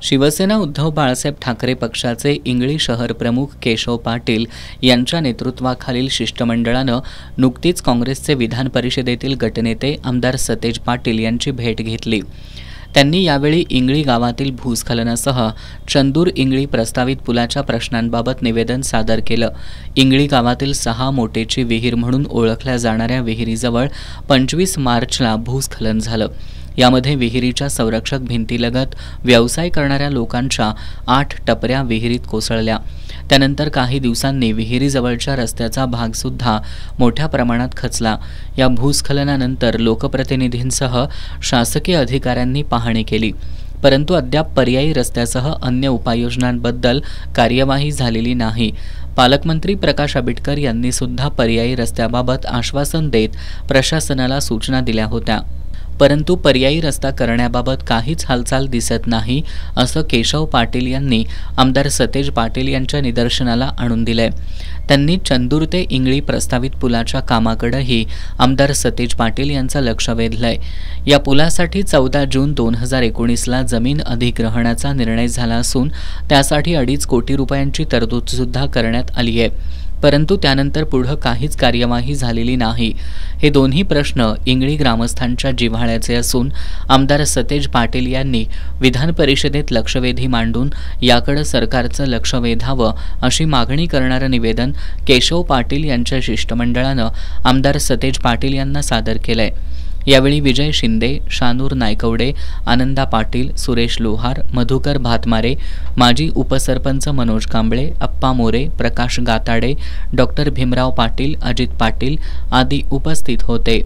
शिवसेना उद्धव बाळासाहेब ठाकरे पक्षाचे इंगळी शहर प्रमुख केशव पाटील यांच्या नेतृत्वाखालील शिष्टमंडळानं नुकतीच काँग्रेसचे विधान परिषदेतील गटनेते आमदार सतेज पाटील यांची भेट घेतली। त्यांनी यावेळी इंगळी गावातील भूस्खलनासह चंदूर इंगळी प्रस्तावित पुलाच्या प्रश्नांबाबत निवेदन सादर केलं। इंगळी गावातील 6 मोटेची विहीर म्हणून ओळखल्या जाणाऱ्या विहिरीजवळ 25 मार्चला भूस्खलन झालं। यामध्ये विहिरीच्या संरक्षक भिंतीलगत व्यवसाय करणाऱ्या लोकांच्या 8 टपऱ्या विहिरीत कोसळल्या। त्यानंतर काही दिवसांनी विहिरीजवळच्या रस्त्याचा भाग सुद्धा मोठ्या प्रमाणात खचला। या भूस्खलनानंतर लोकप्रतिनिधींसह शासकीय अधिकाऱ्यांनी पाहणी केली, परंतु अद्याप पर्यायी रस्त्यासह अन्य उपाययोजनांबद्दल कार्यवाही झालेली नाही। पालकमंत्री प्रकाश आंबेडकर यांनी सुद्धा पर्यायी रस्त्याबाबत आश्वासन देत प्रशासनाला सूचना दिल्या होत्या, परंतु पर्यायी रस्ता करण्याबाबत काहीच हालचाल दिसत नाही, असं केशव पाटील यांनी आमदार सतेज पाटील यांच्या निदर्शनाला आणून दिलंय। त्यांनी चंदूर ते इंगळी प्रस्तावित पुलाच्या कामाकडेही आमदार सतेज पाटील यांचं लक्ष वेधलंय। या पुलासाठी 14 जून 2019ला जमीन अधिग्रहणाचा निर्णय झाला असून त्यासाठी 2.5 कोटी रुपयांची तरतूद सुद्धा करण्यात आली आहे, परंतु त्यानंतर पुढे काहीच कार्यवाही झालेली नाही। हे दोन्ही प्रश्न इंगळी ग्रामस्थांच्या जिव्हाळ्याचे असून आमदार सतेज पाटील यांनी विधान परिषदेत लक्षवेधी मांडून याकडे सरकारचं लक्ष वेधावं अशी मागणी करणारं निवेदन केशव पाटील यांच्या शिष्टमंडळानं आमदार सतेज पाटील यांना सादर केलंय। यावेळी विजय शिंदे, शानूर नायकवडे, आनंदा पाटील, सुरेश लोहार, मधुकर भातमारे, माजी उपसरपंच मनोज कांबळे, अप्पा मोरे, प्रकाश गाताडे, डॉक्टर भीमराव पाटील, अजित पाटील आदी उपस्थित होते।